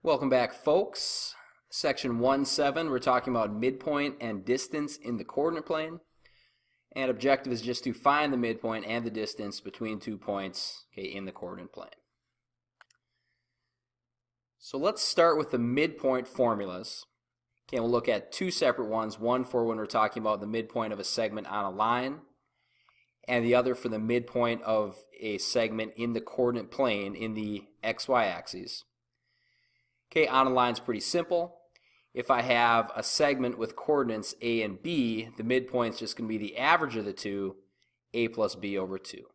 Welcome back, folks. Section 1.7, we're talking about midpoint and distance in the coordinate plane. And objective is just to find the midpoint and the distance between 2 points, in the coordinate plane. So let's start with the midpoint formulas. We'll look at two separate ones, one for when we're talking about the midpoint of a segment on a line, and the other for the midpoint of a segment in the coordinate plane in the XY axes. On a line is pretty simple. If I have a segment with coordinates A and B, the midpoint is just going to be the average of the two, A plus B over 2.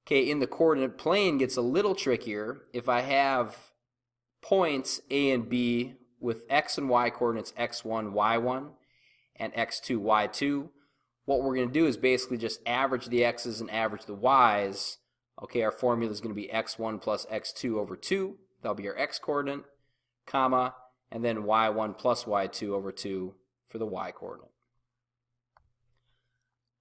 In the coordinate plane gets a little trickier. If I have points A and B with X and Y coordinates x1, y1, and x2, y2, what we're going to do is basically just average the x's and average the y's. Our formula is going to be x1 plus x2 over 2. That'll be our x coordinate, comma, and then y1 plus y2 over 2 for the y coordinate.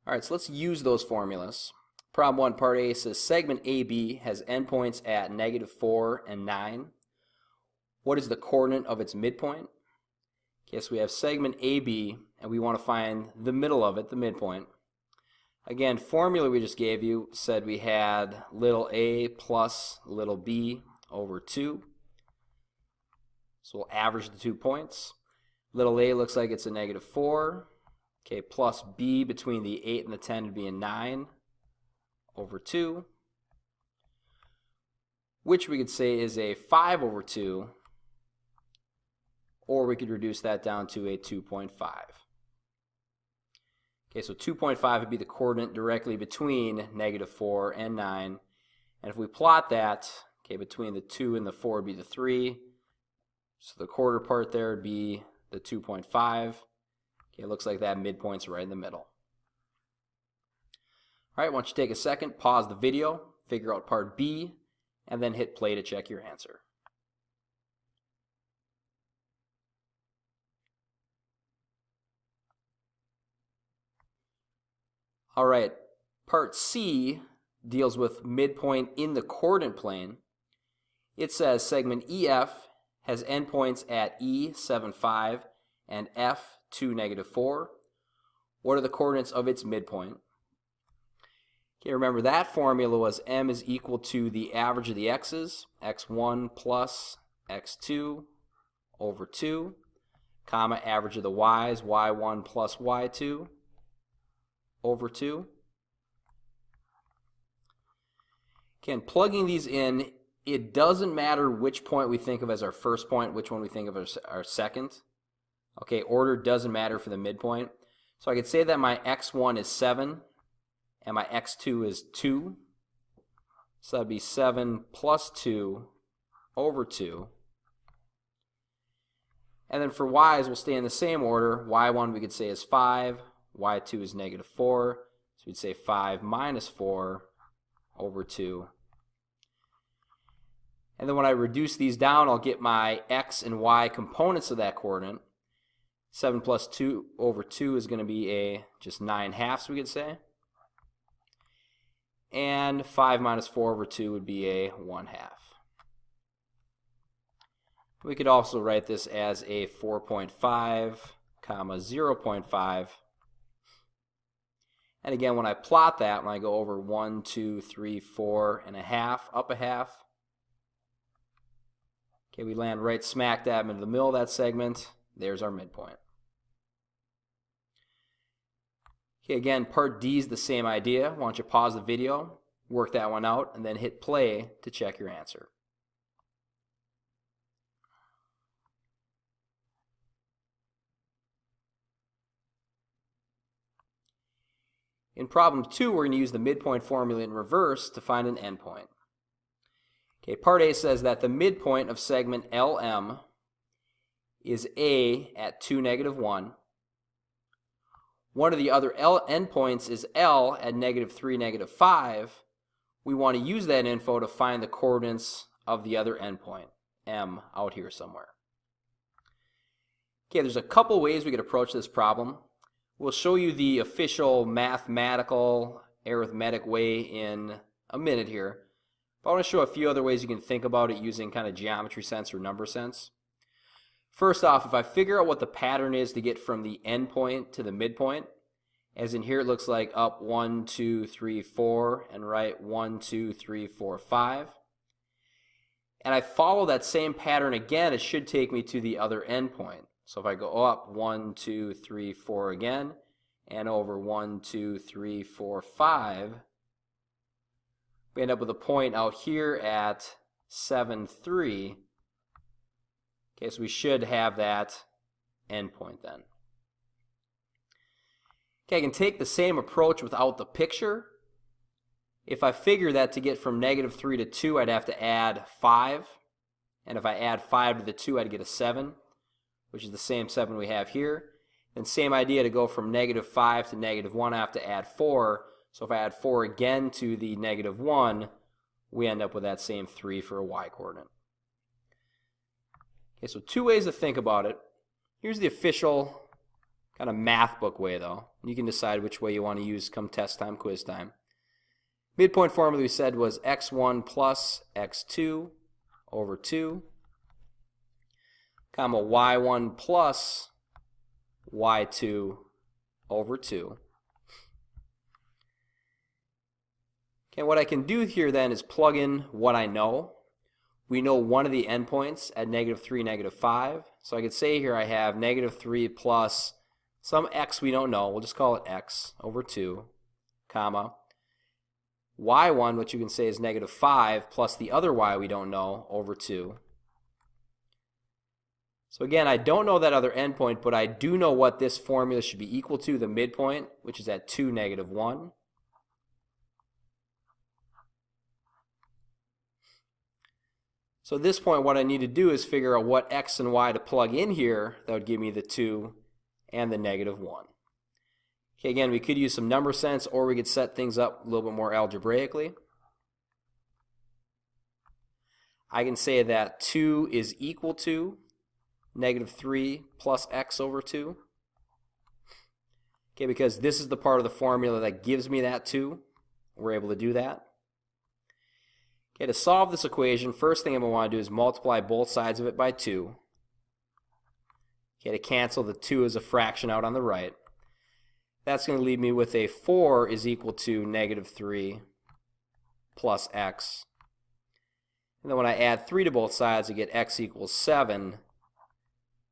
Alright, so let's use those formulas. Problem 1, part A says segment AB has endpoints at -4 and 9. What is the coordinate of its midpoint? So we have segment AB, and we want to find the middle of it, the midpoint. Again, formula we just gave you said we had little a plus little b over 2. So we'll average the 2 points. Little a looks like it's a -4. Plus b between the 8 and the 10 would be a 9 over 2, which we could say is a 5 over 2, or we could reduce that down to a 2.5. So 2.5 would be the coordinate directly between -4 and 9. And if we plot that, between the 2 and the 4 would be the 3. So the quarter part there would be the 2.5. It looks like that midpoint's right in the middle. Alright, why don't you take a second, pause the video, figure out part B, and then hit play to check your answer. Alright, part C deals with midpoint in the coordinate plane. It says segment EF has endpoints at E, 7, 5, and F, 2, -4. What are the coordinates of its midpoint? Remember that formula was M is equal to the average of the x's, x1 plus x2 over 2, comma, average of the y's, y1 plus y2 over 2. And plugging these in, it doesn't matter which point we think of as our first point, which one we think of as our second. Order doesn't matter for the midpoint. So I could say that my x1 is 7 and my x2 is 2. So that'd be 7 plus 2 over 2. And then for y's, we'll stay in the same order. y1 we could say is 5. y2 is -4, so we'd say 5 minus 4 over 2. And then when I reduce these down, I'll get my x and y components of that coordinate. 7 plus 2 over 2 is going to be just 9/2, we could say. And 5 minus 4 over 2 would be a 1/2. We could also write this as a 4.5, comma 0.5. And again, when I plot that, when I go over 1, 2, 3, 4 and a half, up a half, we land right smack dab into the middle of that segment. There's our midpoint. Again, part D is the same idea. Why don't you pause the video, work that one out, and then hit play to check your answer. In problem 2, we're going to use the midpoint formula in reverse to find an endpoint. Part A says that the midpoint of segment LM is A at 2, -1. One of the other endpoints is L at -3, -5. We want to use that info to find the coordinates of the other endpoint, M, out here somewhere. There's a couple ways we could approach this problem. We'll show you the official mathematical, arithmetic way in a minute here. But I want to show a few other ways you can think about it using kind of geometry sense or number sense. First off, if I figure out what the pattern is to get from the end point to the midpoint, as in here it looks like up 1, 2, 3, 4, and right 1, 2, 3, 4, 5. And I follow that same pattern again, it should take me to the other end point. So if I go up 1, 2, 3, 4 again, and over 1, 2, 3, 4, 5, we end up with a point out here at 7, 3. Okay, so we should have that end point then. Okay, I can take the same approach without the picture. If I figure that to get from -3 to 2, I'd have to add 5. And if I add 5 to the 2, I'd get a 7, which is the same 7 we have here. And same idea, to go from -5 to -1, I have to add 4. So if I add 4 again to the -1, we end up with that same 3 for a y-coordinate. Okay, so two ways to think about it. Here's the official kind of math book way, though. You can decide which way you want to use come test time, quiz time. Midpoint formula we said was x1 plus x2 over 2, comma y1 plus y2 over 2. Okay, what I can do here then is plug in what I know. We know one of the endpoints at -3, -5. So I could say here I have -3 plus some x we don't know. We'll just call it x over 2, comma y1, which you can say is -5, plus the other y we don't know over 2. So again, I don't know that other endpoint, but I do know what this formula should be equal to, the midpoint, which is at 2, -1. So at this point, what I need to do is figure out what x and y to plug in here that would give me the 2 and the -1. Okay, again, we could use some number sense, or we could set things up a little bit more algebraically. I can say that 2 is equal to -3 plus x over 2. Okay, because this is the part of the formula that gives me that 2. We're able to do that. Okay, to solve this equation, first thing I'm going to want to do is multiply both sides of it by 2. Okay, to cancel the 2 as a fraction out on the right. That's going to leave me with a 4 is equal to -3 plus x. And then when I add 3 to both sides, I get x equals 7.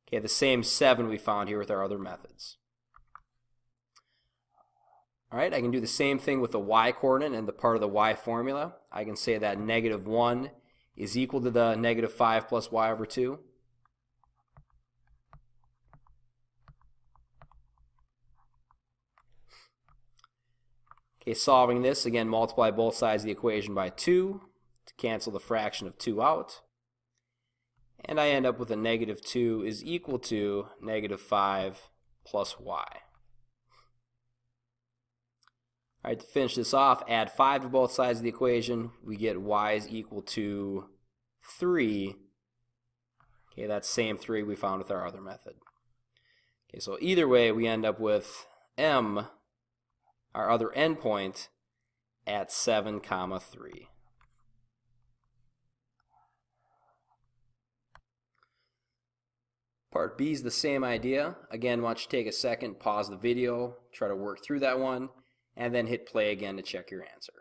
Okay, the same 7 we found here with our other methods. All right, I can do the same thing with the y-coordinate and the part of the y formula. I can say that -1 is equal to the -5 plus y over 2. Okay, solving this, again, multiply both sides of the equation by 2 to cancel the fraction of 2 out. And I end up with a -2 is equal to -5 plus y. All right, to finish this off, add 5 to both sides of the equation. We get y is equal to 3. Okay, that's same 3 we found with our other method. Okay, so either way, we end up with m, our other endpoint, at 7, 3. Part B is the same idea. Again, why don't you take a second, pause the video, try to work through that one, and then hit play again to check your answer.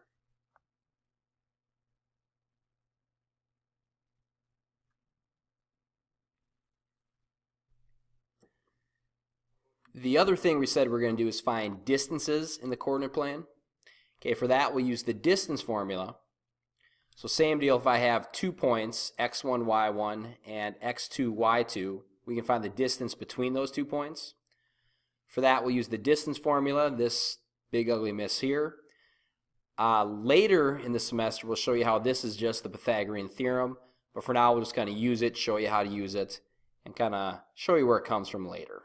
The other thing we said we're going to do is find distances in the coordinate plane. Okay, for that we'll use the distance formula. So same deal, if I have 2 points, x1, y1, and x2, y2, we can find the distance between those 2 points. For that we'll use the distance formula, this big ugly miss here. Later in the semester we'll show you how this is just the Pythagorean theorem, but for now we'll just kind of use it, show you how to use it, and kind of show you where it comes from later.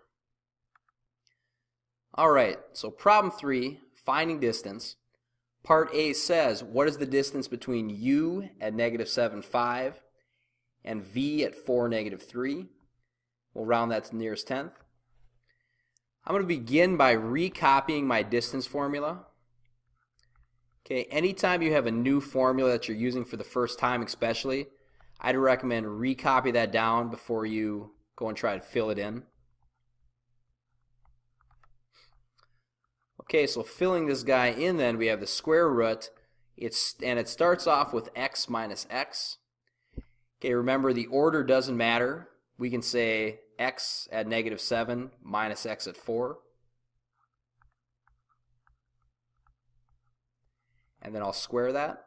Alright, so problem 3, finding distance. Part A says, what is the distance between u at -7, 5 and v at 4, -3? We'll round that to the nearest tenth. I'm going to begin by recopying my distance formula. Okay, Okay, anytime you have a new formula that you're using for the first time especially, I'd recommend recopy that down before you go and try to fill it in. Okay, so filling this guy in then, we have the square root, it starts off with x minus x. Okay, remember the order doesn't matter. We can say x at -7 minus x at 4. And then I'll square that.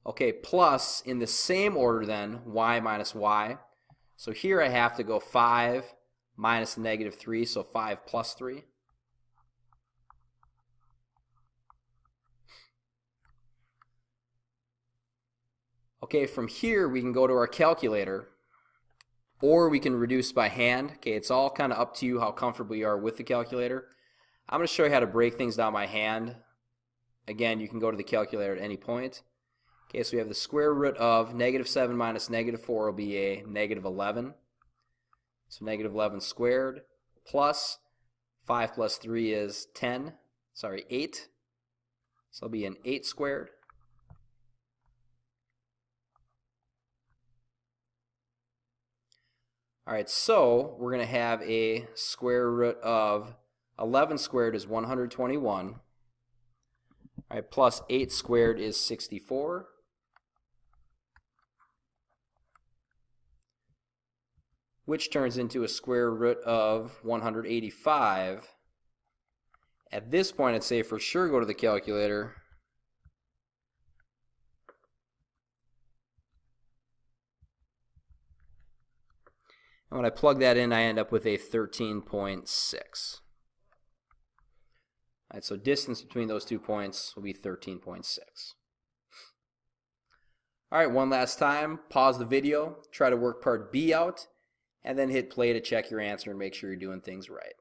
Okay, plus in the same order then, y minus y. So here I have to go 5 minus -3, so 5 plus 3. Okay, from here we can go to our calculator, or we can reduce by hand. Okay, it's all kind of up to you how comfortable you are with the calculator. I'm going to show you how to break things down by hand. Again, you can go to the calculator at any point. Okay, so we have the square root of -7 minus -4 will be a -11. So -11 squared plus 5 plus 3 is 8. So it'll be an 8 squared. Alright, so we're going to have a square root of 11 squared is 121. Alright, plus 8 squared is 64. Which turns into a square root of 185. At this point, I'd say for sure go to the calculator. And when I plug that in, I end up with a 13.6. Alright, so distance between those 2 points will be 13.6. Alright, one last time, pause the video, try to work part B out, and then hit play to check your answer and make sure you're doing things right.